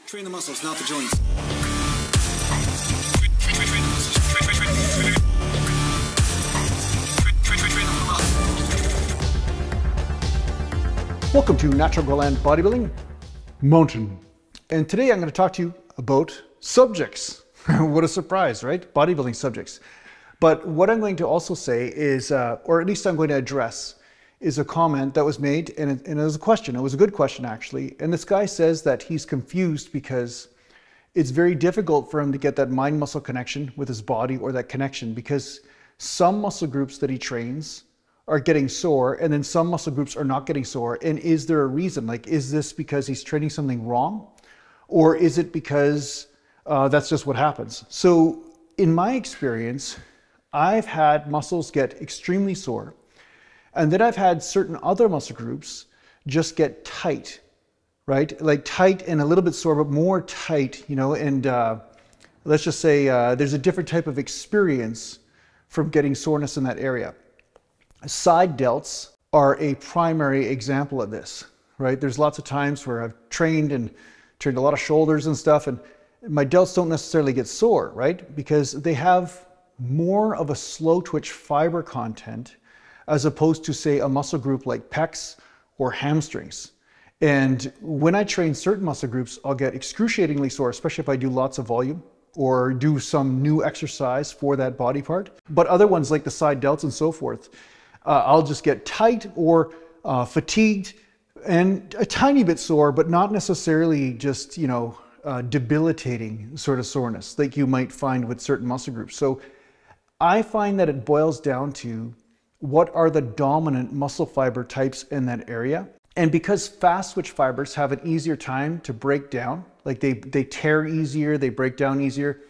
Train the muscles, not the joints. Welcome to Natural Gallant Bodybuilding Mountain. And today I'm going to talk to you about subjects. What a surprise, right? Bodybuilding subjects. But what I'm going to also say is, or at least I'm going to address, is a comment that was made, and it was a question. It was a good question, actually. And this guy says that he's confused because it's very difficult for him to get that mind-muscle connection with his body, or that connection, because some muscle groups that he trains are getting sore, and then some muscle groups are not getting sore. And is there a reason? Like, is this because he's training something wrong? Or is it because that's just what happens? So in my experience, I've had muscles get extremely sore, and then I've had certain other muscle groups just get tight, right? Like tight and a little bit sore, but more tight, you know, and let's just say there's a different type of experience from getting soreness in that area. Side delts are a primary example of this, right? There's lots of times where I've trained a lot of shoulders and stuff, and my delts don't necessarily get sore, right? Because they have more of a slow twitch fiber content as opposed to, say, a muscle group like pecs or hamstrings. And when I train certain muscle groups, I'll get excruciatingly sore, especially if I do lots of volume or do some new exercise for that body part. But other ones like the side delts and so forth, I'll just get tight or fatigued and a tiny bit sore, but not necessarily just, you know, debilitating sort of soreness like you might find with certain muscle groups. So I find that it boils down to what are the dominant muscle fiber types in that area. And because fast twitch fibers have an easier time to break down, like they tear easier, they break down easier,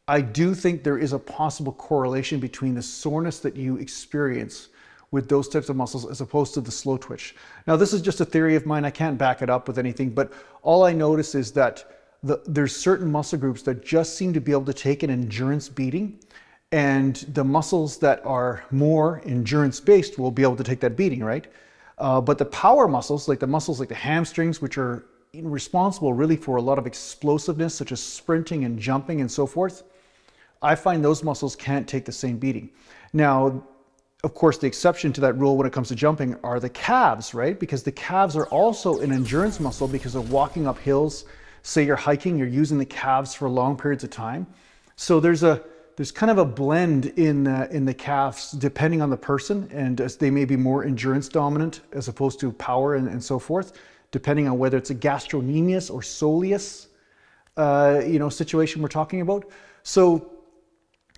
I do think there is a possible correlation between the soreness that you experience with those types of muscles as opposed to the slow twitch. Now, this is just a theory of mine. I can't back it up with anything, but all I notice is that there's certain muscle groups that just seem to be able to take an endurance beating, and the muscles that are more endurance-based will be able to take that beating, right? But the power muscles like the hamstrings, which are responsible really for a lot of explosiveness, such as sprinting and jumping and so forth, I find those muscles can't take the same beating. Now, of course, the exception to that rule when it comes to jumping are the calves, right? Because the calves are also an endurance muscle because of walking up hills. Say you're hiking, you're using the calves for long periods of time. So there's kind of a blend in the calves depending on the person, and as they may be more endurance dominant as opposed to power and so forth, depending on whether it's a gastrocnemius or soleus situation we're talking about. So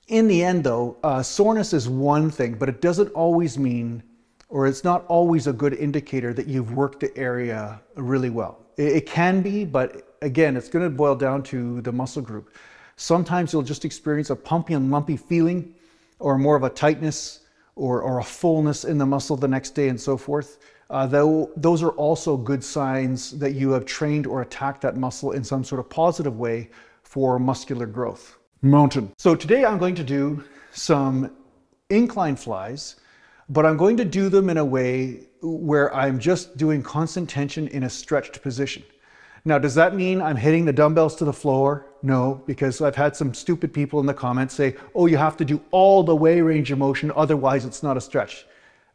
in the end though, soreness is one thing, but it doesn't always mean, or it's not always a good indicator that you've worked the area really well. It can be, but again, it's going to boil down to the muscle group. Sometimes you'll just experience a pumpy and lumpy feeling, or more of a tightness or a fullness in the muscle the next day and so forth. Those are also good signs that you have trained or attacked that muscle in some sort of positive way for muscular growth. Mountain. So today I'm going to do some incline flies, but I'm going to do them in a way where I'm just doing constant tension in a stretched position. Now, does that mean I'm hitting the dumbbells to the floor? No, because I've had some stupid people in the comments say, oh, you have to do all the way range of motion, otherwise it's not a stretch.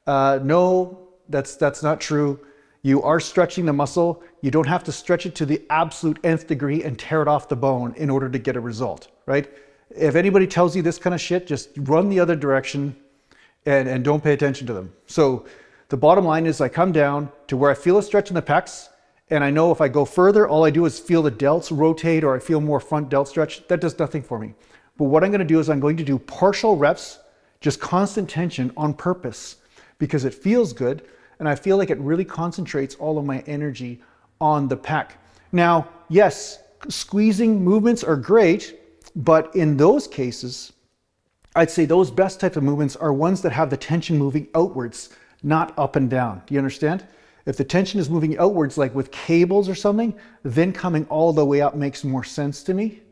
No, that's not true. You are stretching the muscle. You don't have to stretch it to the absolute nth degree and tear it off the bone in order to get a result, right? If anybody tells you this kind of shit, just run the other direction and don't pay attention to them. So the bottom line is I come down to where I feel a stretch in the pecs, and I know if I go further, all I do is feel the delts rotate, or I feel more front delt stretch. That does nothing for me. But what I'm going to do is I'm going to do partial reps, just constant tension on purpose, because it feels good, and I feel like it really concentrates all of my energy on the pec. Now, yes, squeezing movements are great, but in those cases, I'd say those best types of movements are ones that have the tension moving outwards, not up and down. Do you understand? If the tension is moving outwards, like with cables or something, then coming all the way up makes more sense to me.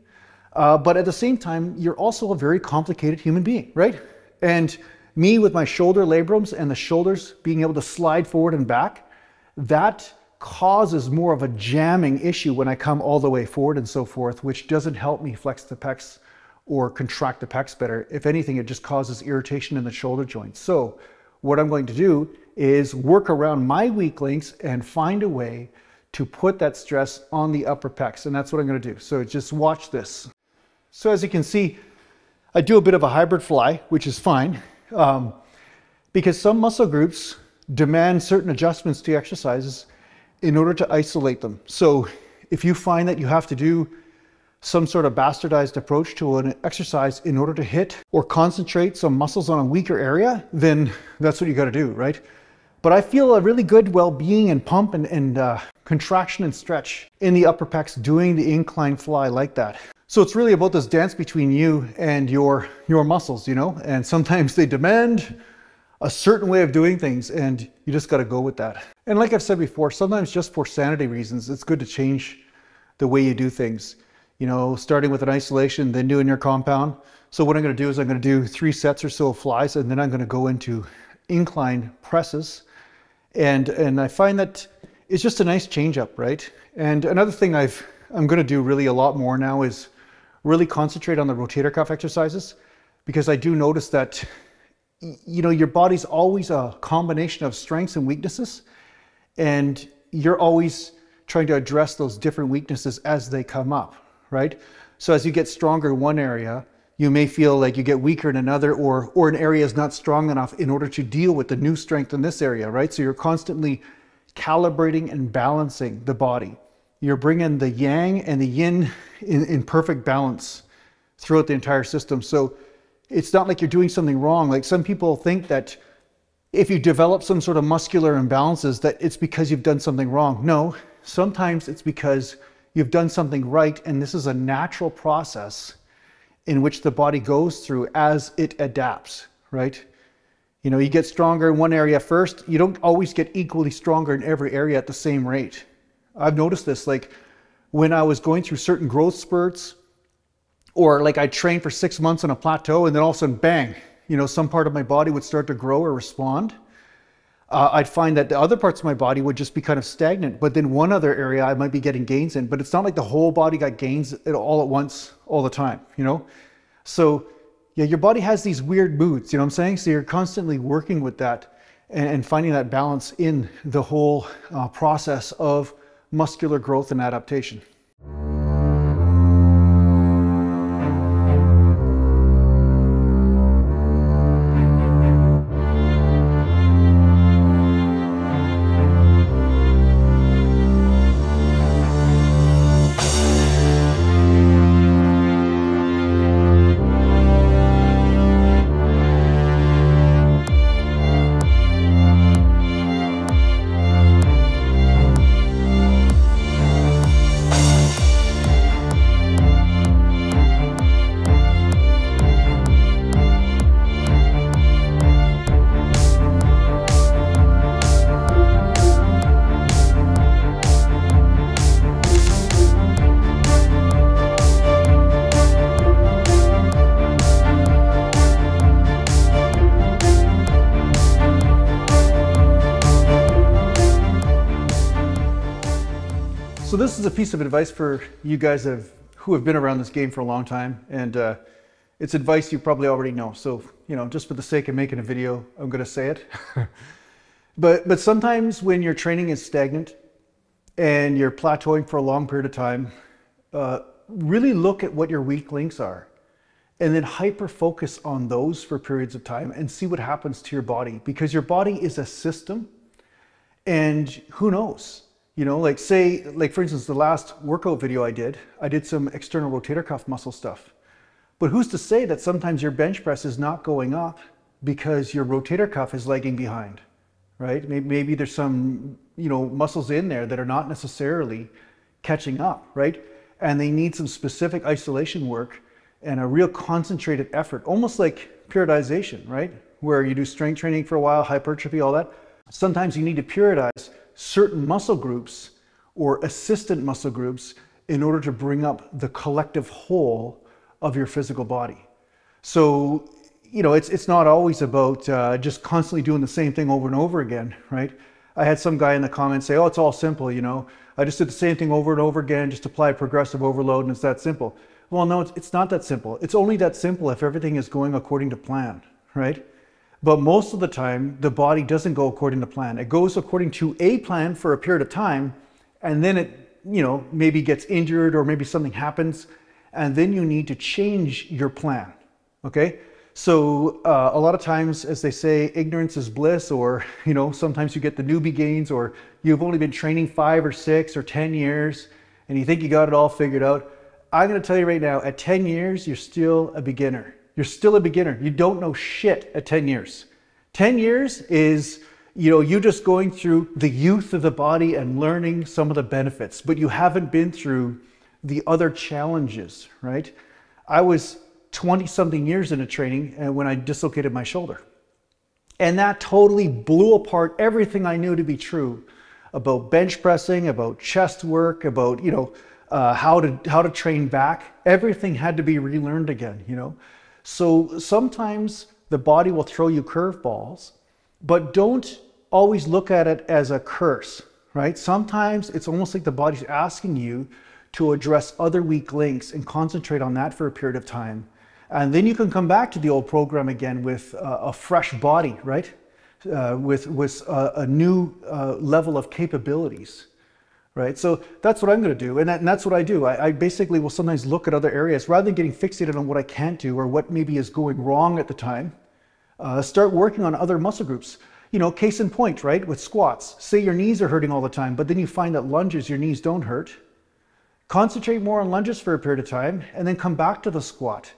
But at the same time, you're also a very complicated human being, right? And me with my shoulder labrums and the shoulders being able to slide forward and back, that causes more of a jamming issue when I come all the way forward and so forth, which doesn't help me flex the pecs or contract the pecs better. If anything, it just causes irritation in the shoulder joints. So what I'm going to do is work around my weak links and find a way to put that stress on the upper pecs. And that's what I'm going to do. So just watch this. So as you can see, I do a bit of a hybrid fly, which is fine, because some muscle groups demand certain adjustments to exercises in order to isolate them. So if you find that you have to do some sort of bastardized approach to an exercise in order to hit or concentrate some muscles on a weaker area, then that's what you got to do, right? But I feel a really good well-being and pump and contraction and stretch in the upper pecs doing the incline fly like that. So it's really about this dance between you and your muscles, you know, and sometimes they demand a certain way of doing things and you just got to go with that. And like I've said before, sometimes just for sanity reasons, it's good to change the way you do things. You know, starting with an isolation, then doing your compound. So what I'm going to do is I'm going to do 3 sets or so of flies, and then I'm going to go into incline presses. And I find that it's just a nice change up, right? And another thing I'm going to do really a lot more now is really concentrate on the rotator cuff exercises, because I do notice that, you know, your body's always a combination of strengths and weaknesses, and you're always trying to address those different weaknesses as they come up, right? So as you get stronger in one area, you may feel like you get weaker in another, or an area is not strong enough in order to deal with the new strength in this area, right? So you're constantly calibrating and balancing the body. You're bringing the yang and the yin in perfect balance throughout the entire system. So it's not like you're doing something wrong. Like some people think that if you develop some sort of muscular imbalances, that it's because you've done something wrong. No, sometimes it's because you've done something right, and this is a natural process in which the body goes through as it adapts, right? You know, you get stronger in one area first. You don't always get equally stronger in every area at the same rate. I've noticed this, like when I was going through certain growth spurts, or like I trained for 6 months on a plateau and then all of a sudden, bang, you know, some part of my body would start to grow or respond. I'd find that the other parts of my body would just be kind of stagnant, but then one other area I might be getting gains in, but it's not like the whole body got gains all at once, all the time, you know? So yeah, your body has these weird moods, you know what I'm saying? So you're constantly working with that and finding that balance in the whole process of muscular growth and adaptation. So this is a piece of advice for you guys who have been around this game for a long time, and it's advice you probably already know. So, you know, just for the sake of making a video, I'm going to say it. But sometimes when your training is stagnant and you're plateauing for a long period of time, really look at what your weak links are, and then hyper focus on those for periods of time and see what happens to your body, because your body is a system, and who knows? You know, like say, like for instance, the last workout video I did some external rotator cuff muscle stuff. But who's to say that sometimes your bench press is not going up because your rotator cuff is lagging behind, right? Maybe there's some, you know, muscles in there that are not necessarily catching up, right? And they need some specific isolation work and a real concentrated effort, almost like periodization, right? Where you do strength training for a while, hypertrophy, all that. Sometimes you need to periodize certain muscle groups or assistant muscle groups in order to bring up the collective whole of your physical body. So, you know, it's not always about just constantly doing the same thing over and over again, right? I had some guy in the comments say, oh, it's all simple, you know. I just did the same thing over and over again, just apply progressive overload and it's that simple. Well, no, it's not that simple. It's only that simple if everything is going according to plan, right? But most of the time, the body doesn't go according to plan. It goes according to a plan for a period of time, and then it, you know, maybe gets injured or maybe something happens, and then you need to change your plan, okay? So a lot of times, as they say, ignorance is bliss, or, you know, sometimes you get the newbie gains, or you've only been training 5 or 6 or 10 years, and you think you got it all figured out. I'm gonna tell you right now, at 10 years, you're still a beginner. You're still a beginner. You don't know shit at 10 years. 10 years is, you know, you just going through the youth of the body and learning some of the benefits, but you haven't been through the other challenges, right? I was 20 something years into training when I dislocated my shoulder. And that totally blew apart everything I knew to be true about bench pressing, about chest work, about, you know, how to train back. Everything had to be relearned again, you know. So sometimes the body will throw you curveballs, but don't always look at it as a curse, right? Sometimes it's almost like the body's asking you to address other weak links and concentrate on that for a period of time. And then you can come back to the old program again with a fresh body, right? With a new level of capabilities. Right? So that's what I'm going to do. And that's what I do. I basically will sometimes look at other areas rather than getting fixated on what I can't do or what maybe is going wrong at the time. Start working on other muscle groups. You know, case in point, right? With squats, say your knees are hurting all the time, but then you find that lunges, your knees don't hurt. Concentrate more on lunges for a period of time and then come back to the squat.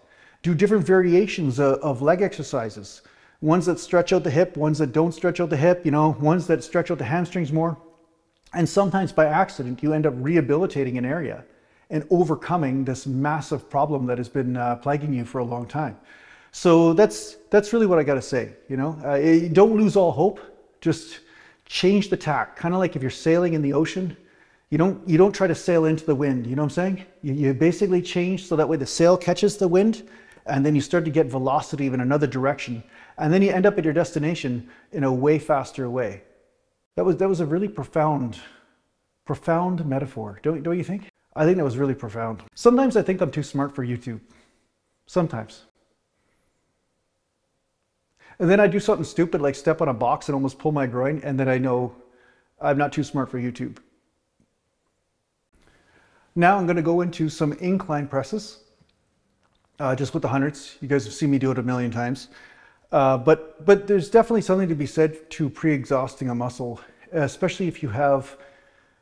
Do different variations of leg exercises. Ones that stretch out the hip, ones that don't stretch out the hip, you know, ones that stretch out the hamstrings more. And sometimes by accident, you end up rehabilitating an area and overcoming this massive problem that has been plaguing you for a long time. So that's really what I got to say. You know, don't lose all hope. Just change the tack. Kind of like if you're sailing in the ocean, you don't try to sail into the wind. You know what I'm saying? You basically change so that way the sail catches the wind, and then you start to get velocity in another direction, and then you end up at your destination in a way faster way. That was a really profound metaphor, don't you think? I think that was really profound. Sometimes I think I'm too smart for YouTube. Sometimes. And then I do something stupid like step on a box and almost pull my groin, and then I know I'm not too smart for YouTube. Now I'm going to go into some incline presses, just with the hundreds. You guys have seen me do it a million times. But there's definitely something to be said to pre-exhausting a muscle, especially if you have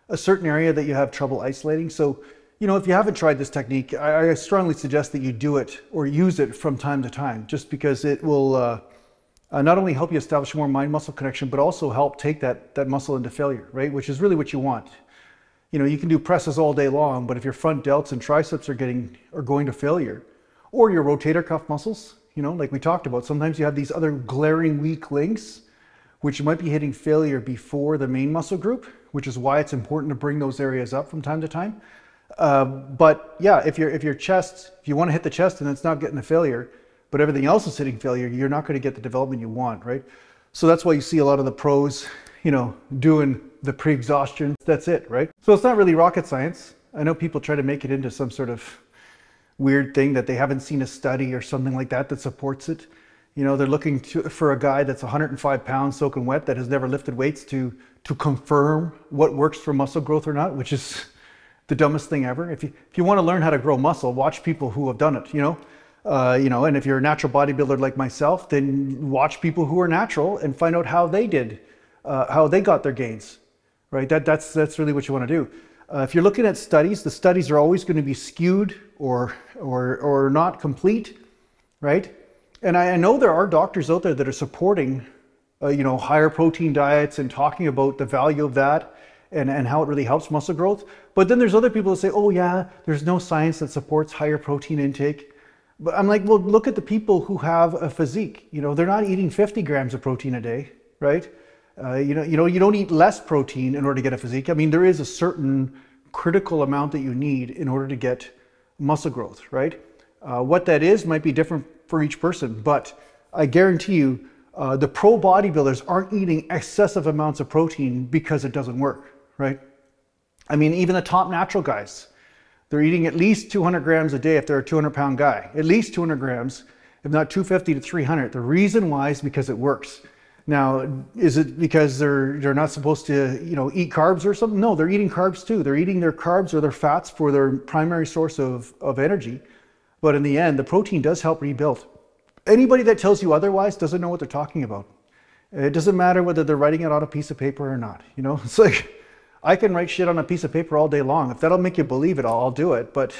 a certain area that you have trouble isolating. So, you know, if you haven't tried this technique, I strongly suggest that you do it or use it from time to time, just because it will not only help you establish more mind-muscle connection, but also help take that muscle into failure, right? Which is really what you want. You know, you can do presses all day long, but if your front delts and triceps are going to failure, or your rotator cuff muscles, you know, like we talked about, sometimes you have these other glaring weak links, which might be hitting failure before the main muscle group, which is why it's important to bring those areas up from time to time. But yeah, if you want to hit the chest and it's not getting a failure, but everything else is hitting failure, you're not going to get the development you want, right? So that's why you see a lot of the pros, you know, doing the pre-exhaustion. That's it, right? So it's not really rocket science. I know people try to make it into some sort of weird thing that they haven't seen a study or something like that supports it. You know, they're looking for a guy that's 105 pounds soaking wet that has never lifted weights to confirm what works for muscle growth or not, which is the dumbest thing ever. If you want to learn how to grow muscle, watch people who have done it, you know, and if you're a natural bodybuilder like myself, then watch people who are natural and find out how they did, how they got their gains, right? That's really what you want to do. If you're looking at studies, the studies are always going to be skewed or not complete, right? And I know there are doctors out there that are supporting, you know, higher protein diets and talking about the value of that and how it really helps muscle growth. But then there's other people that say, oh yeah, there's no science that supports higher protein intake. But I'm like, well, look at the people who have a physique. You know, they're not eating 50 grams of protein a day, right? You don't eat less protein in order to get a physique. I mean, there is a certain critical amount that you need in order to get muscle growth, right? What that is might be different for each person, but I guarantee you, The pro bodybuilders aren't eating excessive amounts of protein because it doesn't work, right? I mean, even the top natural guys, they're eating at least 200 grams a day if they're a 200-pound guy, at least 200 grams, if not 250 to 300. The reason why is because it works. Now, is it because they're not supposed to, eat carbs or something? No, they're eating carbs too. They're eating their carbs or their fats for their primary source of energy. But in the end, the protein does help rebuild. Anybody that tells you otherwise doesn't know what they're talking about. It doesn't matter whether they're writing it on a piece of paper or not. It's like, I can write shit on a piece of paper all day long. If that'll make you believe it, I'll do it. But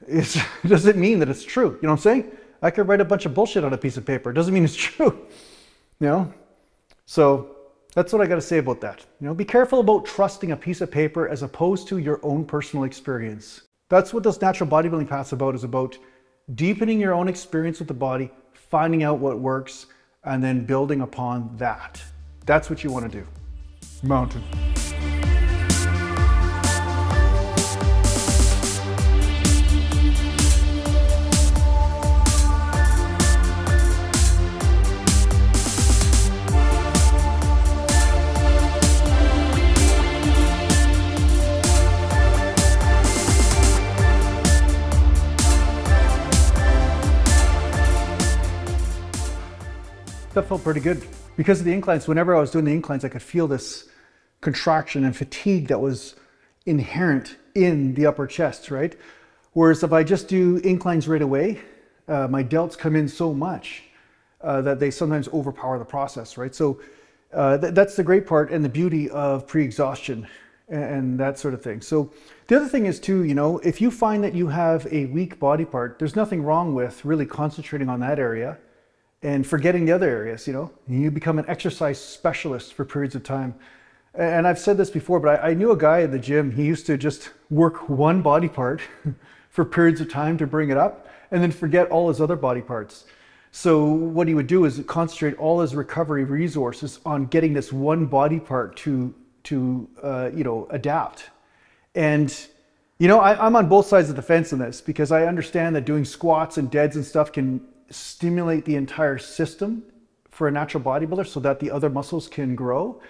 it doesn't mean that it's true. You know what I'm saying? I could write a bunch of bullshit on a piece of paper. It doesn't mean it's true. So that's what I got to say about that. Be careful about trusting a piece of paper as opposed to your own personal experience. That's what this natural bodybuilding path's about, is about deepening your own experience with the body, finding out what works, and then building upon that. That's what you want to do. Mountain. That felt pretty good. Because of the inclines, whenever I was doing the inclines, I could feel this contraction and fatigue that was inherent in the upper chest, right? Whereas if I just do inclines right away, my delts come in so much that they sometimes overpower the process, right? So that's the great part and the beauty of pre-exhaustion and that sort of thing. So the other thing is too, if you find that you have a weak body part, there's nothing wrong with really concentrating on that area and forgetting the other areas. You become an exercise specialist for periods of time. And I've said this before, but I knew a guy at the gym, he used to just work one body part for periods of time to bring it up and then forget all his other body parts. So what he would do is concentrate all his recovery resources on getting this one body part to adapt. And I'm on both sides of the fence in this, because I understand that doing squats and deads and stuff can stimulate the entire system for a natural bodybuilder so that the other muscles can grow.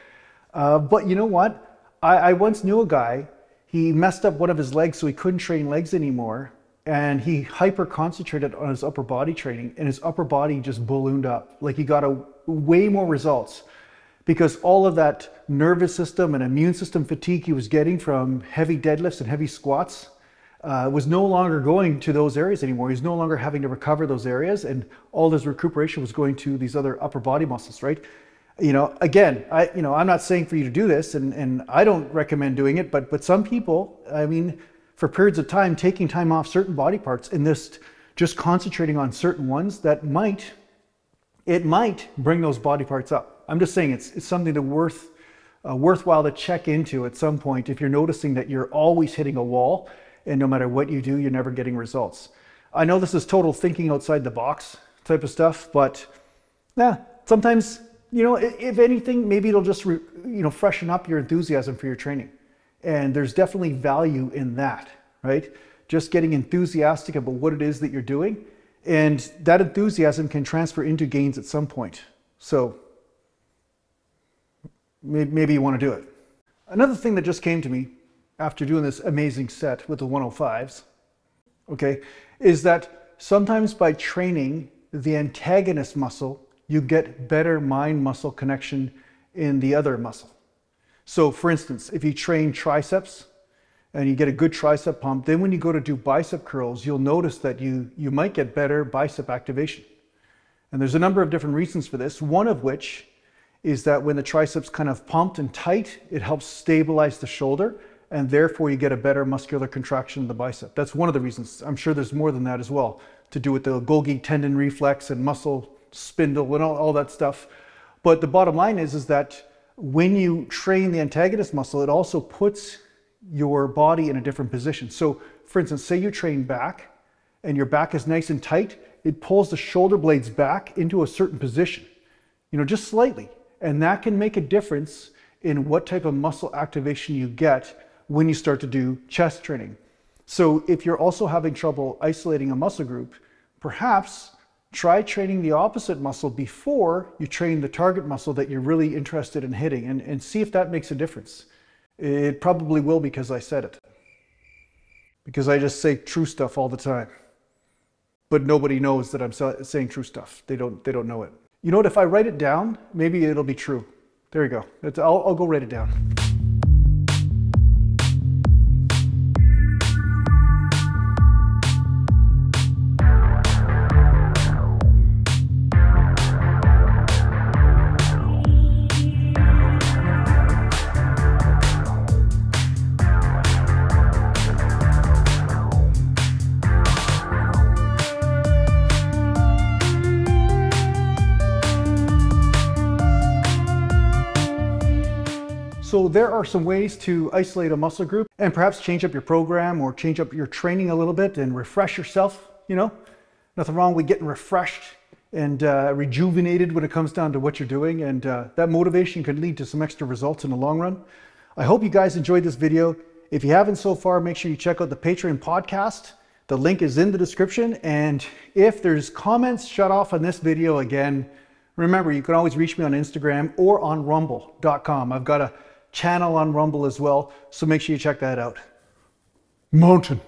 But you know what? I once knew a guy, he messed up one of his legs so he couldn't train legs anymore, and he hyper concentrated on his upper body training, and his upper body just ballooned up. Like, he got way more results because all of that nervous system and immune system fatigue he was getting from heavy deadlifts and heavy squats was no longer going to those areas anymore. He's no longer having to recover those areas, and all his recuperation was going to these other upper body muscles, right? Again, I'm not saying for you to do this, and I don't recommend doing it, but some people, I mean, for periods of time, taking time off certain body parts and just concentrating on certain ones, it might bring those body parts up. I'm just saying it's something that worthwhile to check into at some point if you're noticing that you're always hitting a wall, and no matter what you do, you're never getting results. I know this is total thinking outside the box type of stuff, but yeah, sometimes, if anything, maybe it'll just, freshen up your enthusiasm for your training. And there's definitely value in that, right? Just getting enthusiastic about what it is that you're doing. And that enthusiasm can transfer into gains at some point. So maybe you want to do it. Another thing that just came to me after doing this amazing set with the 105s, okay, is that sometimes by training the antagonist muscle, you get better mind-muscle connection in the other muscle. So for instance, if you train triceps and you get a good tricep pump, then when you go to do bicep curls, you'll notice that you might get better bicep activation. And there's a number of different reasons for this, one of which is that when the triceps kind of pumped and tight, it helps stabilize the shoulder, and therefore you get a better muscular contraction of the bicep. That's one of the reasons. I'm sure there's more than that as well, to do with the Golgi tendon reflex and muscle spindle and all that stuff. But the bottom line is that when you train the antagonist muscle, it also puts your body in a different position. So for instance, say you train back and your back is nice and tight, it pulls the shoulder blades back into a certain position, just slightly. And that can make a difference in what type of muscle activation you get when you start to do chest training. So if you're also having trouble isolating a muscle group, perhaps try training the opposite muscle before you train the target muscle that you're really interested in hitting, and see if that makes a difference. It probably will, because I said it. Because I just say true stuff all the time. But nobody knows that I'm saying true stuff. They don't know it. You know what, if I write it down, maybe it'll be true. There you go. I'll go write it down. So there are some ways to isolate a muscle group and perhaps change up your program or change up your training a little bit and refresh yourself, you know. Nothing wrong with getting refreshed and rejuvenated when it comes down to what you're doing, and that motivation can lead to some extra results in the long run. I hope you guys enjoyed this video. If you haven't so far, make sure you check out the Patreon podcast. The link is in the description, and if there's comments shut off on this video again, remember you can always reach me on Instagram or on rumble.com. I've got a channel on Rumble as well, so make sure you check that out. Mountain.